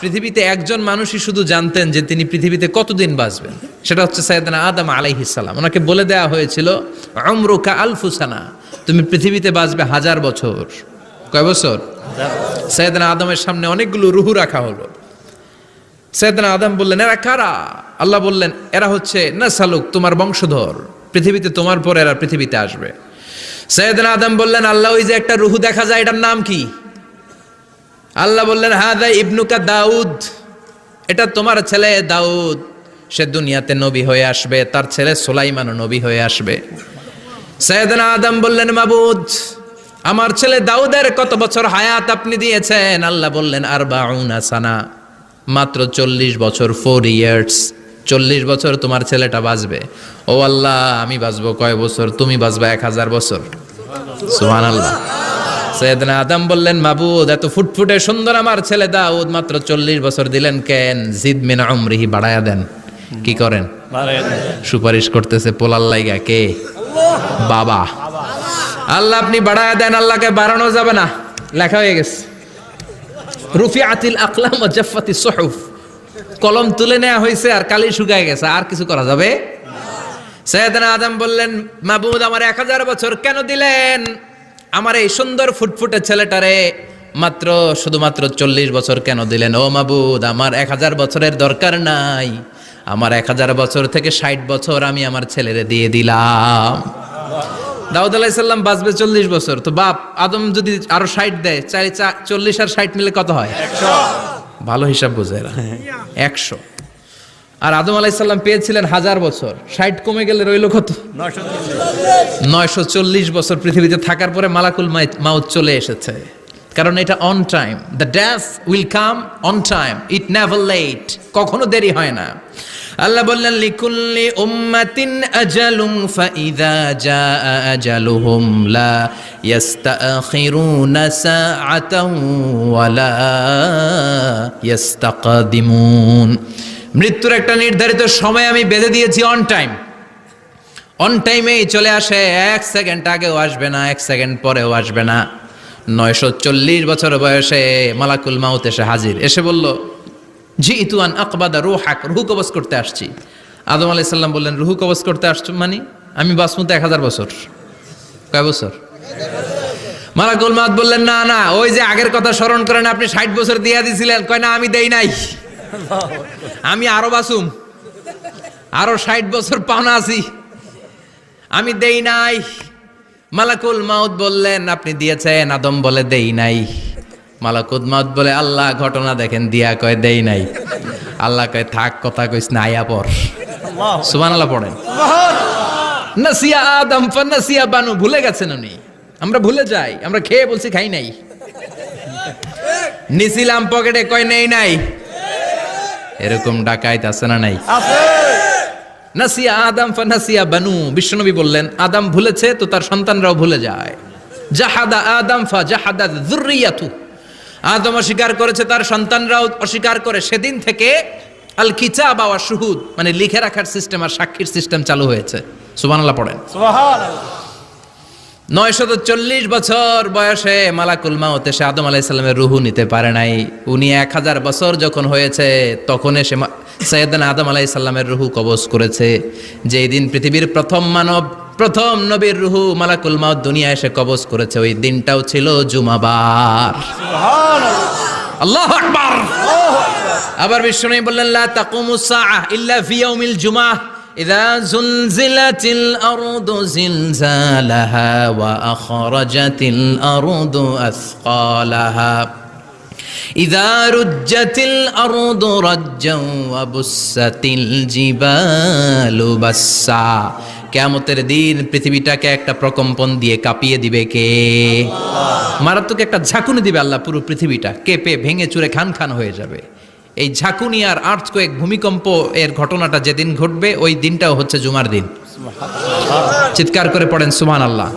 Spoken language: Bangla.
পৃথিবীতে একজন মানুষই শুধু জানতেন যে তিনি পৃথিবীতে কতদিন বাঁচবেন, সেটা হচ্ছে সাইয়েদনা আদম আলাইহিস সালাম। ওনাকে বলে দেওয়া হয়েছিল উমরুকা আলফু সানা, তুমি পৃথিবীতে বাঁচবে 1000 বছর। কয় বছর? সাইয়েদনা আদমের সামনে অনেকগুলো রুহু রাখা হলো। সাইয়েদনা আদম বললেন, এরা কারা? আল্লাহ বললেন, এরা হচ্ছে নাসালুক, তোমার বংশধর, পৃথিবীতে তোমার পর এরা পৃথিবীতে আসবে। সাইয়েদনা আদম বললেন, আল্লাহ ওই যে একটা রুহু দেখা যায়, এটার নাম কি? আল্লাহ বললেন, হাদা ইবনুকা দাউদ, এটা তোমার ছেলে দাউদ, সে দুনিয়াতে নবী হয়ে আসবে, তার ছেলে সুলাইমানও নবী হয়ে আসবে। সাইয়েদনা আদম বললেন, মাবুদ, আমার ছেলে দাউদের কত বছর হায়াত আপনি দিয়েছেন? আল্লাহ বললেন, 40 সানা, মাত্র 40 বছর, 4 ইয়ার্স, 40 বছর তোমার ছেলেটা বাঁচবে। ও আল্লাহ, আমি বাঁচবো কয় বছর? তুমি বাঁচবা 1000 বছর। সুবহানাল্লাহ। সাইয়েদনা আদম বললেন, মাবুদ, এত ফুটফুটে সুন্দর আমার ছেলে দাউদ, মাত্র 40 বছর দিলেন কেন? জিদ মিন উমরিহি, বাড়ায়া দেন। কি করেন? সুপারিশ করতেছে পোলার লাইগা। কে? বাবা। আল্লাহ আপনি বাড়ায়া দেন। আল্লাহকে বাড়ানো যাবে না, লেখা হয়ে গেছে। রুফিআতিল আকলাম ওয়া জাফফাতিস সুহুফ, কলম তুলে নেওয়া হয়েছে আর কালি শুকায় গেছে, আর কিছু করা যাবে? সাইয়েদনা আদম বললেন, মাবুদ, আমার 1000 বছর কেন দিলেন? আমার এই সুন্দর ফুটফুটে ছেলেটারে মাত্র শুধুমাত্র 40 বছর কেন দিলেন? ও মাবুদ, আমার 1000 বছরের দরকার নাই, আমার 1000 বছর থেকে 60 বছর আমি আমার ছেলেরে দিয়ে দিলাম। দাউদ আলাইহিস সালাম বাঁচবে 40 বছর, তো বাপ আদম যদি আরো 60 দেয়, 40 আর 60 মিলে কত হয়? 100। ভালো হিসাব বোঝে এরা, 100। আর আদম আলাইহিস সালাম পেয়েছিলেন 1000 বছর, 60 কমে গেলে রইল কত? 940 বছর পৃথিবীতে থাকার পরে মালাকুল মাউত চলে এসেছে। কারণ এটা on time, the death will come on time, it never late, কখনো দেরি হয় না। আল্লাহ বললেন, লিকুল্লি উম্মাতিন আজালুন ফাইযা জাআ আজালুহুম লা ইস্তাখিরুনা সাআতান ওয়া লা ইস্তাকদিমুন। মৃত্যুর একটা নির্ধারিত সময় আমি বেঁধে দিয়েছি, অন টাইম, অন টাইমেই চলে আসে, 1 সেকেন্ড আগেও আসবে না, 1 সেকেন্ড পরেও আসবে না। 940 বছর বয়সে মালাকুল মাউত এসে হাজির, এসে বলল, জিইতু আন আকবাদা রূহাক, রূহ কবজ করতে আসছি। আদম আলাইহিস সালাম বললেন, রূহ কবজ করতে আসছো মানে? আমি বাঁচবো তো 1000 বছর। কয় বছর? মালাকুল মাউত বললেন, না না, ওই যে আগের কথা স্মরণ করেন, আপনি 60 বছর দিয়া দিছিলেন। কয় না, আমি দেই নাই, আমি আরো বাঁচুম, আরো 60 বছর পাওনা আছি, আমি দেই নাই। মালাকুল মাউত বললেন, আপনি দিয়েছেন। আদম বলে, দেই নাই। মালাকুল মাউত বলে, আল্লাহ ঘটনা দেখেন, দিয়া কয় দেই নাই। আল্লাহ কয়, থাক, কথা কইস না, আয়া পর। সুবহানাল্লাহ পড়েন। নাসিয়া আদম ফানাসিয়া বানু, ভুলে গেছেন উনি। আমরা ভুলে যাই, আমরা খেয়ে বলছি খাই নাই, নিছিলাম পকেটে, কয় নেই নাই। এরকম ডাকাইত আছে না নাই? নাসিয়া আদম ফানাসিয়া বানু, বিশ্বনবী বললেন, আদম ভুলেছে তো তার সন্তানরাও ভুলে যায়। জাহাদা আদম ফাজাহাদা যুররিয়াতু, আদম অস্বীকার করেছে, তার সন্তানরাও অস্বীকার করে। সেদিন থেকে আল কিতাব ওয়া শুহুদ, মানে লিখে রাখার সিস্টেম আর সাক্ষীর সিস্টেম চালু হয়েছে। সুবহানাল্লাহ পড়েন। সুবহানাল্লাহ। 940 বছর বয়সে মালাকুল মাউত এসে আদম আলাইহিস সালামের রূহ নিতে পারে নাই। উনি 1000 বছর যখন হয়েছে তখন এসে সাইয়েদনা আদম আলাইহিস সালামের রূহ কবজ করেছে। যেই দিন পৃথিবীর প্রথম মানব, প্রথম নবীর রূহ মালাকুল মাউত দুনিয়ায় এসে কবজ করেছে, ওই দিনটাও ছিল জুমাবার। সুবহানাল্লাহ, আল্লাহু আকবার। আবার বিশ্বনবী বললেন, লা তাকুমুস সাআহ ইল্লা ফি ইয়াউমিল জুমআহ ইযা যুলজিলাতিল আরদু জিলজালাহা ওয়া আখরাজাতিল আরদু আসকালাহা ইযা রুজ্জাতিল আরদু রাজ্জান ওয়া বুসাতিল জিবালু বাসসা। কিয়ামতের দিন পৃথিবীটাকে একটা প্রকম্পন দিয়ে কাঁপিয়ে দিবে কে? মারাত্মক একটা ঝাঁকুনি দিবে আল্লাহ, পুরো পৃথিবীটা কেঁপে ভেঙে চুরে খান খান হয়ে যাবে। এই ঝাঁকুনি আর আর্থকোয়েক, ভূমিকম্প এর ঘটনাটা যেদিন ঘটবে ওই দিনটাও হচ্ছে জুমার দিন। চিৎকার করে পড়েন সুবহানাল্লাহ।